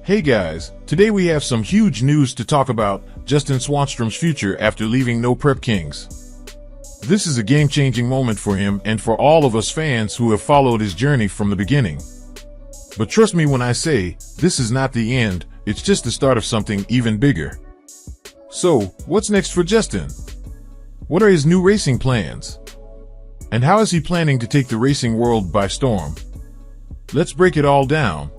Hey guys, today we have some huge news to talk about: Justin Swanstrom's future after leaving No Prep Kings. This is a game-changing moment for him and for all of us fans who have followed his journey from the beginning. But trust me when I say, this is not the end, it's just the start of something even bigger. So, what's next for Justin? What are his new racing plans? And how is he planning to take the racing world by storm? Let's break it all down.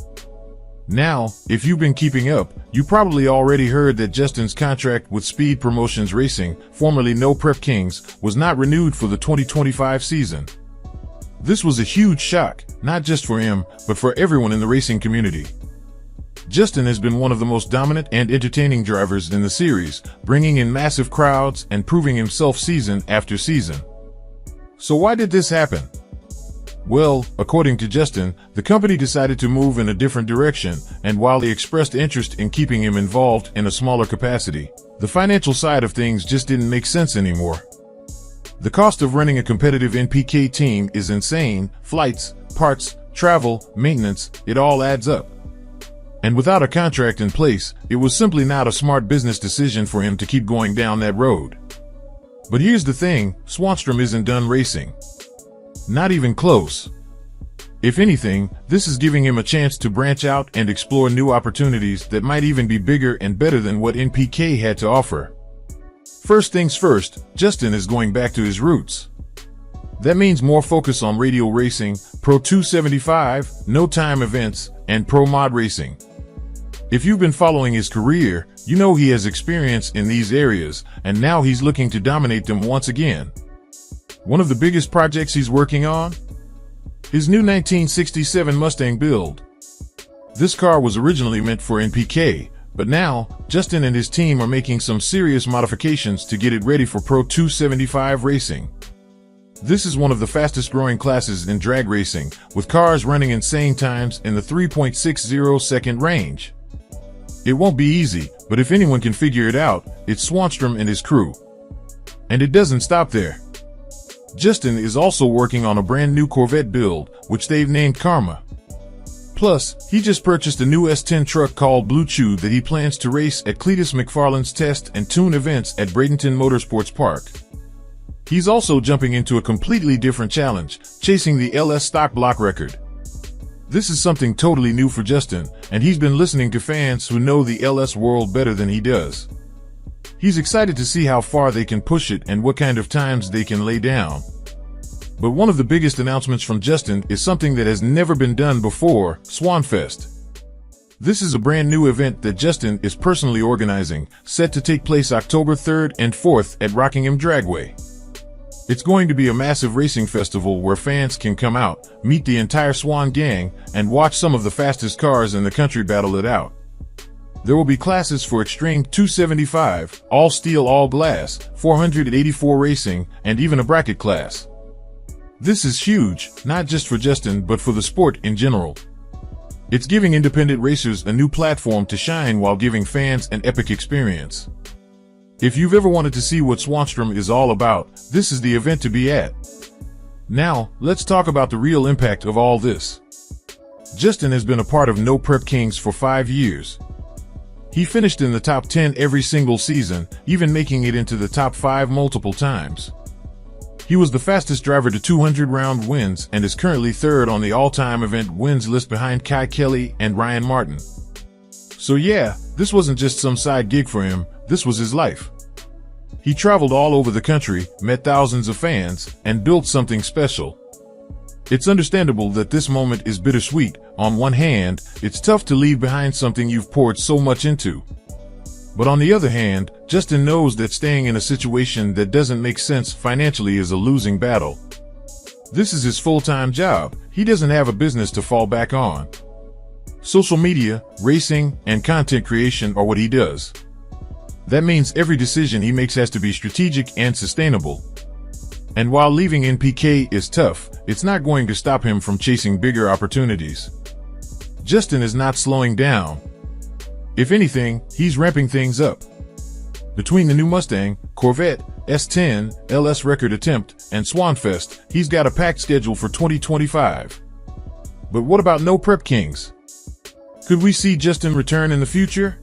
Now, if you've been keeping up, you probably already heard that Justin's contract with Speed Promotions Racing, formerly No Prep Kings, was not renewed for the 2025 season. This was a huge shock, not just for him, but for everyone in the racing community. Justin has been one of the most dominant and entertaining drivers in the series, bringing in massive crowds and proving himself season after season. So why did this happen? Well, according to Justin, the company decided to move in a different direction, and while they expressed interest in keeping him involved in a smaller capacity, the financial side of things just didn't make sense anymore. The cost of running a competitive NPK team is insane: flights, parts, travel, maintenance, it all adds up. And without a contract in place, it was simply not a smart business decision for him to keep going down that road. But here's the thing, Swanstrom isn't done racing. Not even close. If anything, this is giving him a chance to branch out and explore new opportunities that might even be bigger and better than what NPK had to offer. First things first, Justin is going back to his roots. That means more focus on radial racing, Pro 275, no-time events, and Pro Mod racing. If you've been following his career, you know he has experience in these areas, and now he's looking to dominate them once again. One of the biggest projects he's working on? His new 1967 Mustang build. This car was originally meant for NPK, but now, Justin and his team are making some serious modifications to get it ready for Pro 275 racing. This is one of the fastest growing classes in drag racing, with cars running insane times in the 3.60 second range. It won't be easy, but if anyone can figure it out, it's Swanstrom and his crew. And it doesn't stop there. Justin is also working on a brand new Corvette build, which they've named Karma. Plus, he just purchased a new S10 truck called Blue Chew that he plans to race at Cletus McFarland's test and tune events at Bradenton Motorsports Park. He's also jumping into a completely different challenge, chasing the LS stock block record. This is something totally new for Justin, and he's been listening to fans who know the LS world better than he does. He's excited to see how far they can push it and what kind of times they can lay down. But one of the biggest announcements from Justin is something that has never been done before: Swanfest. This is a brand new event that Justin is personally organizing, set to take place October 3rd and 4th at Rockingham Dragway. It's going to be a massive racing festival where fans can come out, meet the entire Swan Gang, and watch some of the fastest cars in the country battle it out. There will be classes for Extreme 275, All Steel All Glass, 484 Racing, and even a bracket class. This is huge, not just for Justin but for the sport in general. It's giving independent racers a new platform to shine while giving fans an epic experience. If you've ever wanted to see what Swanstrom is all about, this is the event to be at. Now, let's talk about the real impact of all this. Justin has been a part of No Prep Kings for 5 years. He finished in the top 10 every single season, even making it into the top 5 multiple times. He was the fastest driver to 200-round wins and is currently third on the all-time event wins list behind Kai Kelly and Ryan Martin. So yeah, this wasn't just some side gig for him, this was his life. He traveled all over the country, met thousands of fans, and built something special. It's understandable that this moment is bittersweet. On one hand, it's tough to leave behind something you've poured so much into. But on the other hand, Justin knows that staying in a situation that doesn't make sense financially is a losing battle. This is his full-time job. He doesn't have a business to fall back on. Social media, racing, and content creation are what he does. That means every decision he makes has to be strategic and sustainable. And while leaving NPK is tough, it's not going to stop him from chasing bigger opportunities. Justin is not slowing down. If anything, he's ramping things up. Between the new Mustang, Corvette, S10, LS record attempt, and Swanfest, he's got a packed schedule for 2025. But what about No Prep Kings? Could we see Justin return in the future?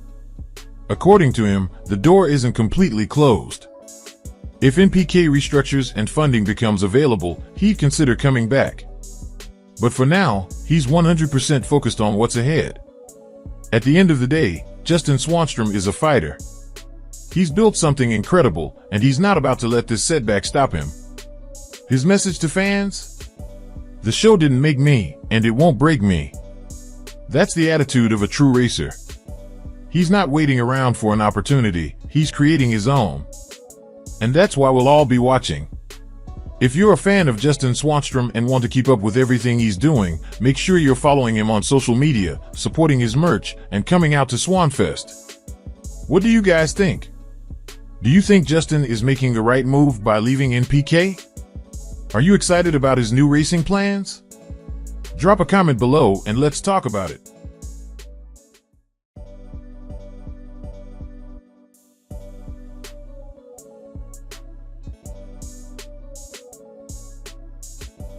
According to him, the door isn't completely closed. If NPK restructures and funding becomes available, he'd consider coming back. But for now, he's 100% focused on what's ahead. At the end of the day, Justin Swanstrom is a fighter. He's built something incredible, and he's not about to let this setback stop him. His message to fans? The show didn't make me, and it won't break me. That's the attitude of a true racer. He's not waiting around for an opportunity, he's creating his own. And that's why we'll all be watching. If you're a fan of Justin Swanstrom and want to keep up with everything he's doing, make sure you're following him on social media, supporting his merch, and coming out to Swanfest. What do you guys think? Do you think Justin is making the right move by leaving NPK? Are you excited about his new racing plans? Drop a comment below and let's talk about it.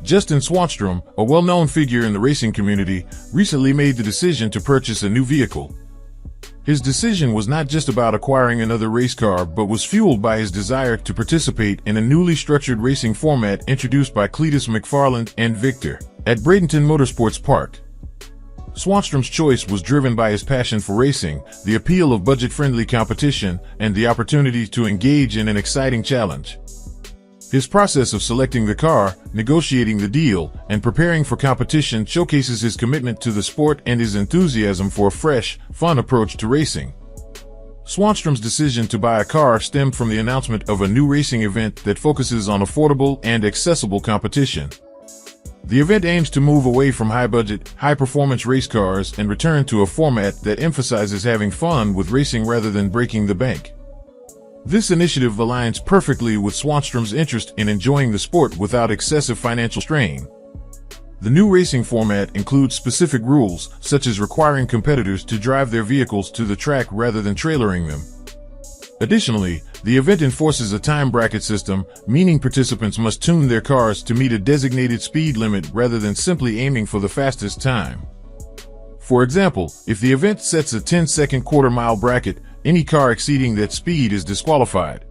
Justin Swanstrom, a well-known figure in the racing community, recently made the decision to purchase a new vehicle. His decision was not just about acquiring another race car, but was fueled by his desire to participate in a newly structured racing format introduced by Cletus McFarland and Victor at Bradenton Motorsports Park. Swanstrom's choice was driven by his passion for racing, the appeal of budget-friendly competition, and the opportunity to engage in an exciting challenge. His process of selecting the car, negotiating the deal, and preparing for competition showcases his commitment to the sport and his enthusiasm for a fresh, fun approach to racing. Swanstrom's decision to buy a car stemmed from the announcement of a new racing event that focuses on affordable and accessible competition. The event aims to move away from high-budget, high-performance race cars and return to a format that emphasizes having fun with racing rather than breaking the bank. This initiative aligns perfectly with Swanstrom's interest in enjoying the sport without excessive financial strain. The new racing format includes specific rules, such as requiring competitors to drive their vehicles to the track rather than trailering them. Additionally, the event enforces a time bracket system, meaning participants must tune their cars to meet a designated speed limit rather than simply aiming for the fastest time. For example, if the event sets a 10-second quarter-mile bracket, any car exceeding that speed is disqualified.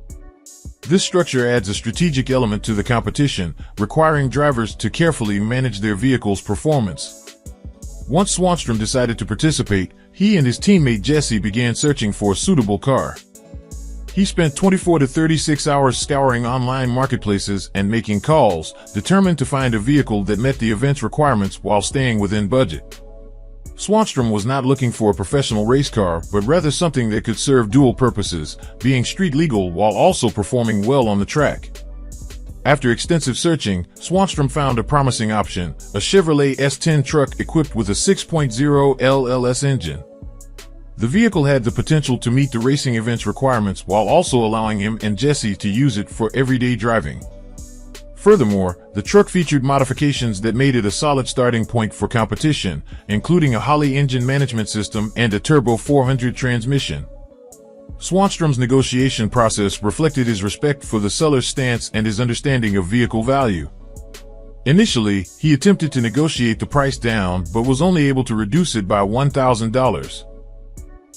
This structure adds a strategic element to the competition, requiring drivers to carefully manage their vehicle's performance. Once Swanstrom decided to participate, he and his teammate Jesse began searching for a suitable car. He spent 24 to 36 hours scouring online marketplaces and making calls, determined to find a vehicle that met the event's requirements while staying within budget. Swanstrom was not looking for a professional race car, but rather something that could serve dual purposes, being street legal while also performing well on the track. After extensive searching, Swanstrom found a promising option, a Chevrolet S10 truck equipped with a 6.0 LLS engine. The vehicle had the potential to meet the racing event's requirements while also allowing him and Jesse to use it for everyday driving. Furthermore, the truck featured modifications that made it a solid starting point for competition, including a Holley engine management system and a Turbo 400 transmission. Swanstrom's negotiation process reflected his respect for the seller's stance and his understanding of vehicle value. Initially, he attempted to negotiate the price down but was only able to reduce it by $1,000.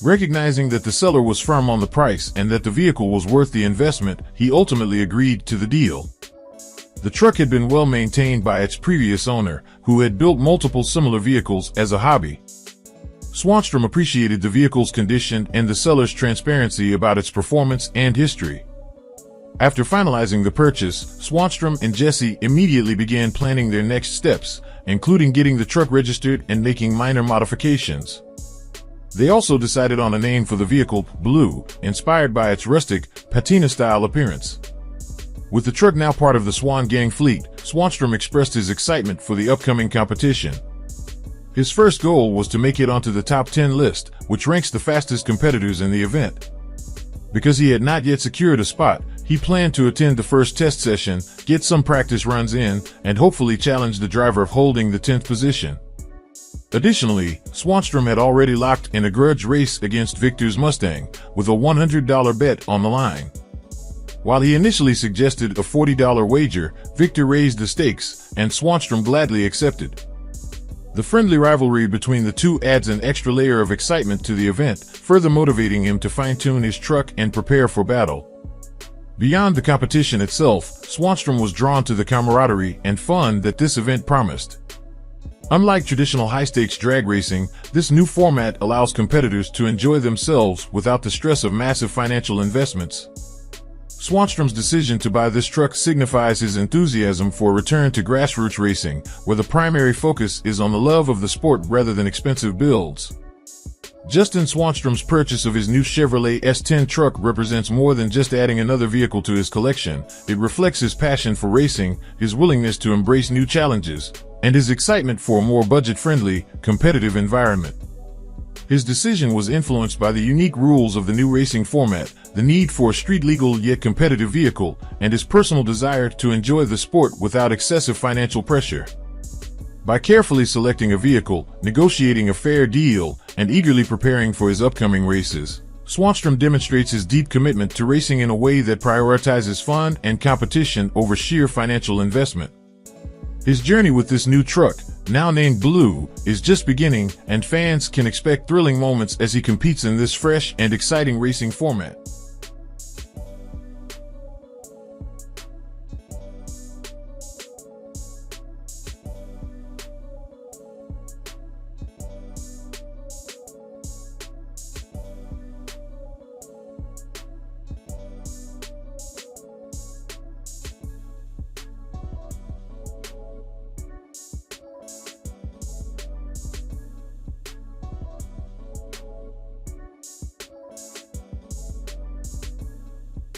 Recognizing that the seller was firm on the price and that the vehicle was worth the investment, he ultimately agreed to the deal. The truck had been well maintained by its previous owner, who had built multiple similar vehicles as a hobby. Swanstrom appreciated the vehicle's condition and the seller's transparency about its performance and history. After finalizing the purchase, Swanstrom and Jesse immediately began planning their next steps, including getting the truck registered and making minor modifications. They also decided on a name for the vehicle, Blue, inspired by its rustic, patina-style appearance. With the truck now part of the Swan Gang fleet, Swanstrom expressed his excitement for the upcoming competition. His first goal was to make it onto the top 10 list, which ranks the fastest competitors in the event. Because he had not yet secured a spot, he planned to attend the first test session, get some practice runs in, and hopefully challenge the driver holding the 10th position. Additionally, Swanstrom had already locked in a grudge race against Victor's Mustang, with a $100 bet on the line. While he initially suggested a $40 wager, Victor raised the stakes, and Swanstrom gladly accepted. The friendly rivalry between the two adds an extra layer of excitement to the event, further motivating him to fine-tune his truck and prepare for battle. Beyond the competition itself, Swanstrom was drawn to the camaraderie and fun that this event promised. Unlike traditional high-stakes drag racing, this new format allows competitors to enjoy themselves without the stress of massive financial investments. Swanstrom's decision to buy this truck signifies his enthusiasm for a return to grassroots racing, where the primary focus is on the love of the sport rather than expensive builds. Justin Swanstrom's purchase of his new Chevrolet S10 truck represents more than just adding another vehicle to his collection. It reflects his passion for racing, his willingness to embrace new challenges, and his excitement for a more budget-friendly, competitive environment. His decision was influenced by the unique rules of the new racing format, the need for a street-legal yet competitive vehicle, and his personal desire to enjoy the sport without excessive financial pressure. By carefully selecting a vehicle, negotiating a fair deal, and eagerly preparing for his upcoming races, Swanstrom demonstrates his deep commitment to racing in a way that prioritizes fun and competition over sheer financial investment. His journey with this new truck, now named Blue, is just beginning, and fans can expect thrilling moments as he competes in this fresh and exciting racing format.